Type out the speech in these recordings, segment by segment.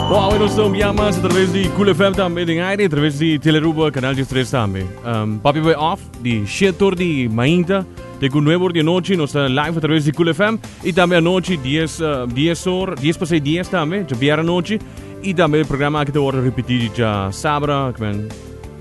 Bom, nós estamos mais através de Cool FM também, de Aire, através de Teleruba, canal de 3 também. Papi Boy Off, de 7 de Mainta, de 9 de noite, nós estamos live através de Cool FM. E também à noite, 10 para 10 também, de biara noite. E também o programa que está repetido já sábado,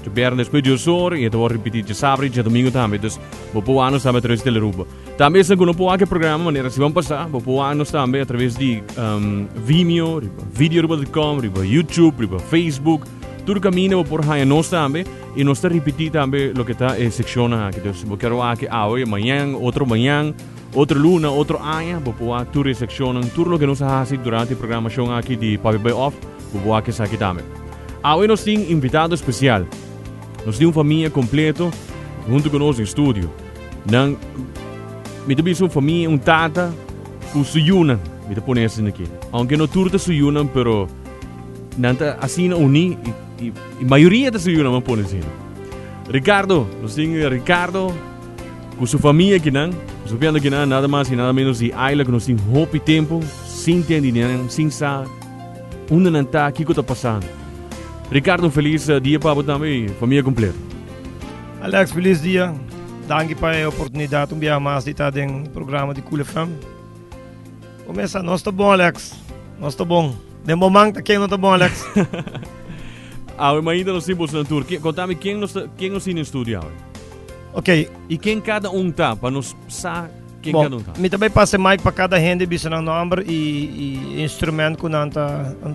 de biara depois de horas, e está repetido já sábado, já domingo também. Então, vou pôr anos também através de Teleruba. Também, se não pôr aquele programa, maneira se vão passar, vou pôr anos também através de Vimeo, videoruba.com, YouTube, Facebook. Tudo caminho por aí nós também. E nós estamos repetindo também o que está em secção aqui. Então, eu quero aqui hoje, amanhã, outra luna, outro ano, vou pôr tudo em secção, tudo o que nós fazemos durante a programação aqui de Papi Boy Off, vou pôr aqui também. Hoje nós temos invitado especial. Nós temos uma família completa, junto com nós em estúdio. Me temos uma família, tata, com suyuna, me te põe assim aqui. Aunque não tudo suyuna, pero nanta assim uni e maioria da suyuna me põe assim. Ricardo, nós temos Ricardo com sua família aqui não, sabendo que nada mais e nada menos de Ayla que nós temos hope tempo, sem ter dinheiro, sem saber onde não está, o que está passando. Ricardo, feliz dia para você também, família completa. Alex, feliz dia. Dank pela oportunidade de vir mais de estar no programa de Cool FM. Começa, nós está bom, Alex. Nós está bom. De momento, quem não está bom, Alex? Mas ainda não temos na tour. Conta-me quem nós tem no estúdio. Ok. E quem cada está, para nós saber quem cada está. Eu também passo mais para cada gente, bisa ng number e instrumento que não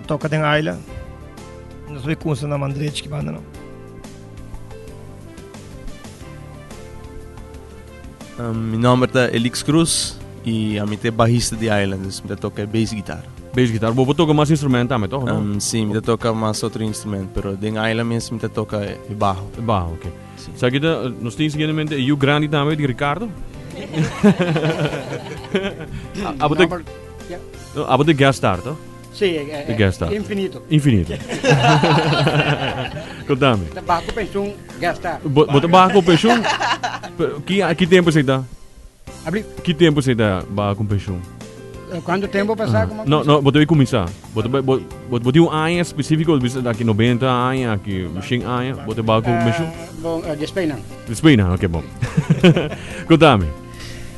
toca na aila. Nós vamos começar na mandrete que vai não. Meu nome é Elix Cruz e a minha é baixista de Islands, eu toco bass guitar. Bass guitar, você toca mais instrumento também, toch? Sim, eu toco mais outro instrumento, mas em Islands eu toco baixo. Baixo, ok. Sabe que nós temos seguidamente o grande também de Ricardo? Você guest star, toch? Sì, guest star. Infinito. Infinito. Contame. Bago pensão gastar. Você baixo com pensão? Que tempo você dá? Abri. Que tempo você dá baixo com pensão? Quanto tempo passar? Não, você vai começar. Você tem ano específico, daqui 90 anos, aqui 100 anos, você baixo com pensão? Bom, de Espanha. De Espanha, ok, bom. Contame.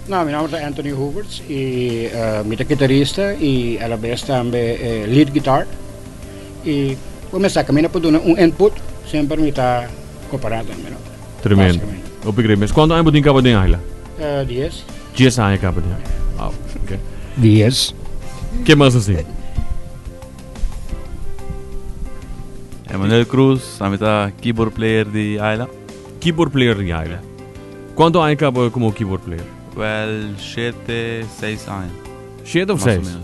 Não, meu nome é Anthony Huberts e eu sou guitarrista e a la vez também lead guitar. E começar a caminhar por input, sempre me está comparando. Tremendo. Obrigado. Mas quanto tempo tem que acabar de Isla? 10. 10 anos acaba de Isla. Wow, ok. 10. Que mais assim? Emanuel Cruz, a minha keyboard player de Ayla. Keyboard player de Isla. Quanto anos acaba como keyboard player? Well, 7, 6 anos. 7 ou 6?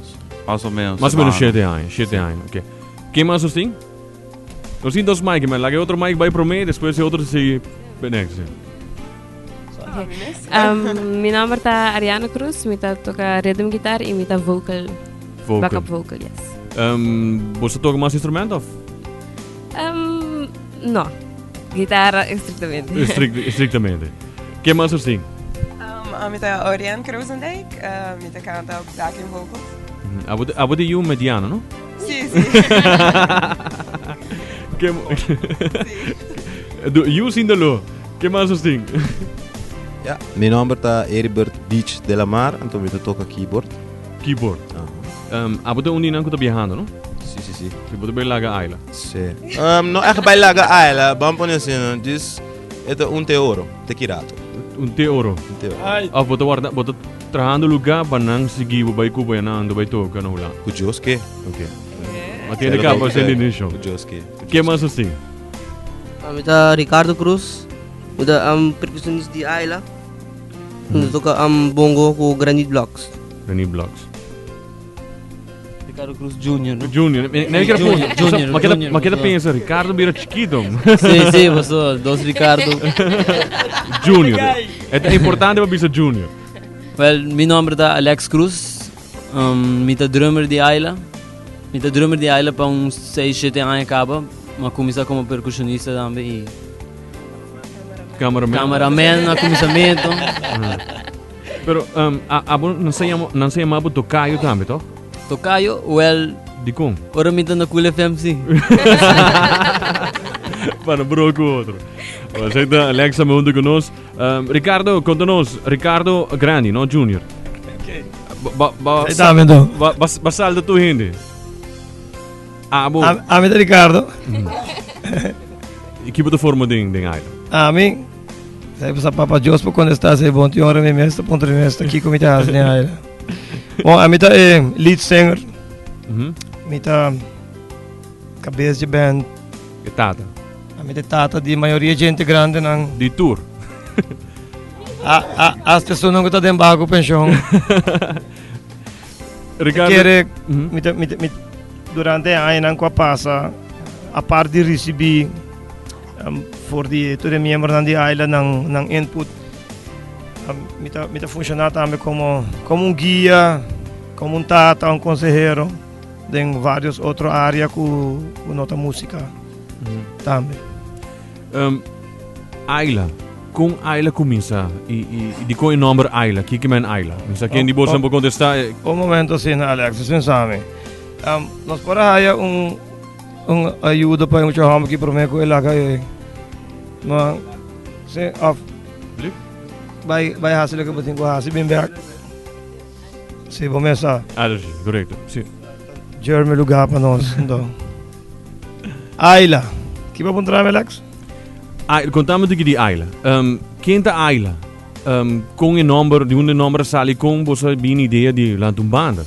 Mais ou menos. Mais ou menos 7 anos. 7 anos, ok. Quem mais assim? Nós temos dois mics, mas lá que outro mic vai para mim, depois o outro se benexe. Meu nome é Ariana Cruz, eu toco rhythm guitar e eu vocal. Backup vocal, yes. Você toca mais instrumento? Não. Guitarra estritamente. Estritamente. Quem mais assim? Met Oriane Kroosendijk, met canta backing vocals. Você é mediano, não? Sim, sim. You sim da lo. Que mais assim? Ja, meu nome é Heribert Beach de la Mar, então eu toco keyboard. Keyboard. Você é não que está viajando, não? Sim. Você vai lá a Isla? Sim. Não é que vai lá a Isla, vamos pôr assim, diz, é €1, te kirato. €1. Você trabalhando lugar para não seguir o bairro para não vai tocar no lá. O Joske. Ok. Mas tem que acabar sendo início. O Joske. Que mais assim? Eu sou Ricardo Cruz. Eu sou percussionista de Ayla. Eu toco bongo com Granite Blocks. Granite Blocks. Ricardo Cruz Junior. Junior. Mas que pensa, Ricardo vira chiquito. Sim, eu sou dos Ricardo. Junior. É importante para ser Junior. Well, meu nome é Alex Cruz. Eu sou drummer de Ayla. Eu sou drummer de Ayla para uns 6, 7 anos acaba. Mas comecei como percussionista também. Cameraman na comissamento. Pero não sei mais tocaio também, toh? Tocaio, well, de como? Ora me na Cool FM sim. Para bro com outro. Você tá Alexa me junto conosco. Ricardo, conta-nos. Ricardo Grandi, não Junior. Ok. Basal da tua gente. Bom. Ami Ricardo. E que boa forma de Island. Ami. Sai para Papa Dios por quando está se bom te hora me mestre ponto de mestre aqui como está assim aí. Bom, ami tá lead singer. Mi tá cabeça de band. E tata. Ami tá tata de maioria gente grande nang de tour. As pessoas não gostam de embargo pensão. Ricardo, durante a ano que passa, a parte de receber for de todo membro da island ng input, mita funciona também como guia, como tata, consejero em várias outras áreas com nota música também. Island. Com Ayla começa e de qual nome Ayla? Que é Ayla? Mas quem de bolsa pode contestar? Um momento sim, Alex, você sabe. Nós para ajuda para um chama que para mim com ele aí. Mas se vai hasil que botin com hasil bem back. Se começa. Correto. Sim. Jeremy lugar para nós, então. Ayla. Que vai encontrar, Alex? Contamos de die Ayla. Quem tá Ayla? Com o número de um número sali com você bem ideia de lá de banda.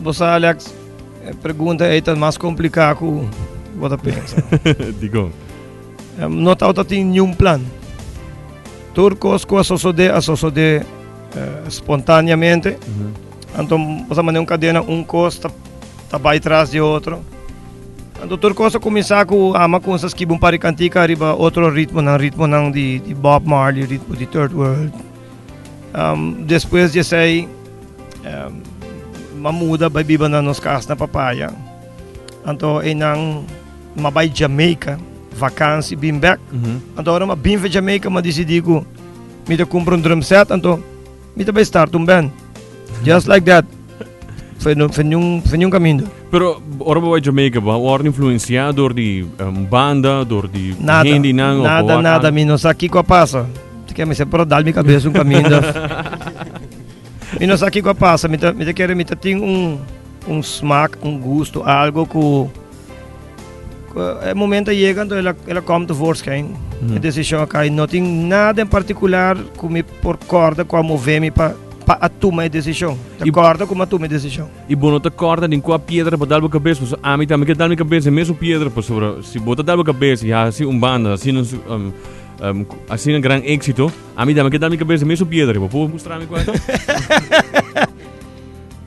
Você Alex, pergunta é tão mais complicada que você pensa. Digo. Não tá tem nenhum plano. Turcos que associam espontaneamente. Então você manda cadena costa tá vai atrás de outro. Doutor Costa começar com com essas que bom para cantica arriba outro ritmo de Bob Marley, ritmo de Third World. Depois de sei muda vai biba na nos casa na papaya. Então nang mabay Jamaica, vacância bem back. Então agora bem para Jamaica mas decidi que me te compro drum set, então me te vai start band. Just like that. Foi um caminho. Pero ora bij Jamaica ba wordt influenciado door die banda, door die hindi nada, menos aqui com a passa. Tu quer me ser para dar minha cabeça caminho. Menos aqui com a passa, me quer tem smack, gosto, algo que é momento chegando ela come to force quem. A decisão cai, não tem nada em particular que me por corda com a mover-me para a tomar decisão. Acorda como a tomar decisão. E bom não te acorda nem com a pedra para dar a cabeça. A mim também que dar a cabeça mesmo pedra para sobre. Se botar dar a cabeça e assim banda assim grande êxito. A mim também que dar a cabeça mesmo pedra. Vou mostrar me quanto.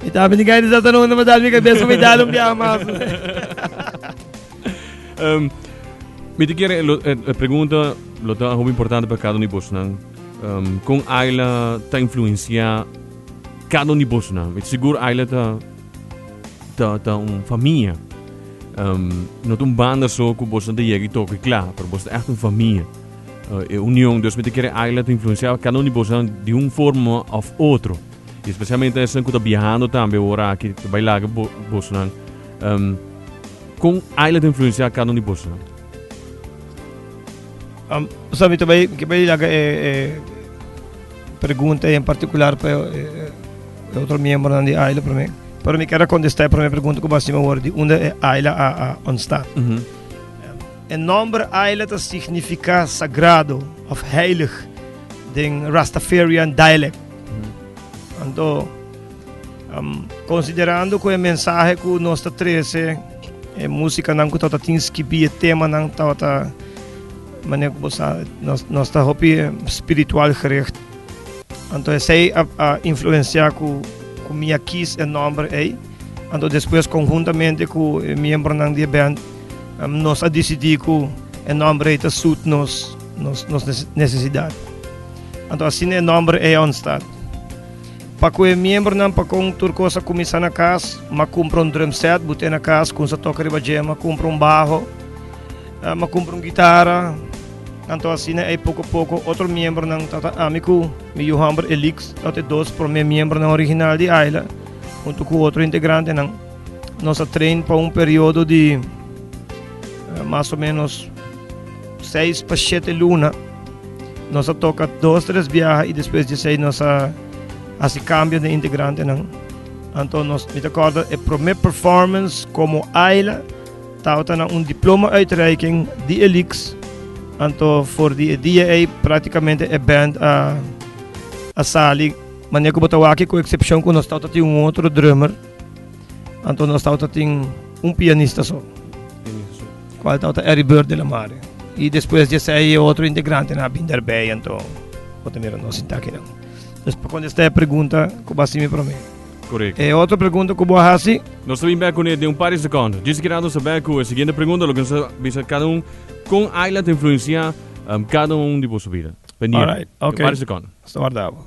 E também ninguém diz até não me dar a cabeça me dar mais. Me te quero pergunta lo tá muito importante para cada um de vocês. Com Ayla tá influenciar cada um de vocês, não? Seguro Ayla tá família. Não tem banda só que você tem que tocar, claro, mas você é uma família. União, dus met de Ayla te influenciar cada um de vocês de uma forma ou outra. E especialmente essa que está viajando também, ora aqui vai lá que vocês com Ayla te influenciar cada um de vocês. Sabe também que vai lá pergunta em particular para outro membro da Ayla para mim. Para mim quero contestar para minha pergunta que você me word onde é Ayla ontstaan. O nome Ayla significa sagrado of heilig em Rastafarian dialect. Então, considerando que a mensagem que nós trazemos é música não que está inscrito tema não está maneira nós está espiritual gericht. Então sei a influenciar com minha quis e nome aí. Então depois conjuntamente com o membro da band nós a decidir que o nome aí suit nos necessidades. Então assim o nome é onde para que o membro não para com turcosa começar na casa, mas compra drum set, botar na casa, com essa toca riba gema, compra bajo, mas compra guitarra, Então assim, aí pouco a pouco, outro membro ng tata amigo, mi Johamber Elix, até dois primeiro membro ng original de Ayla, junto com outro integrante ng nossa treino para um período de mais ou menos 6 para 7 lunas. Nós toca 2, 3 viagens e depois de 6 nós assim cambio de integrante ng. Então nós me recordo a primeira performance como Ayla, tauta na diploma uitreiking de Elix. Então voor die dia aí praticamente a band a sali, mas eu botou aqui com exceção que nós tauta tinha outro drummer. Então nós tauta tinha pianista só. Qual tauta Harry Bird de la Mare. E depois de sair outro integrante na Binder Bay, então vou ter nós sentar aqui não. Depois quando esta pergunta, que vai ser para mim. Correto. E outra pergunta que eu vou fazer. Nós estamos bem com ele de par de segundos. Diz que nós sabemos que a seguinte pergunta, lo que nós cada com a ilha te influencia cada de sua vida. Alright, ok. Par de segundos. Está guardado.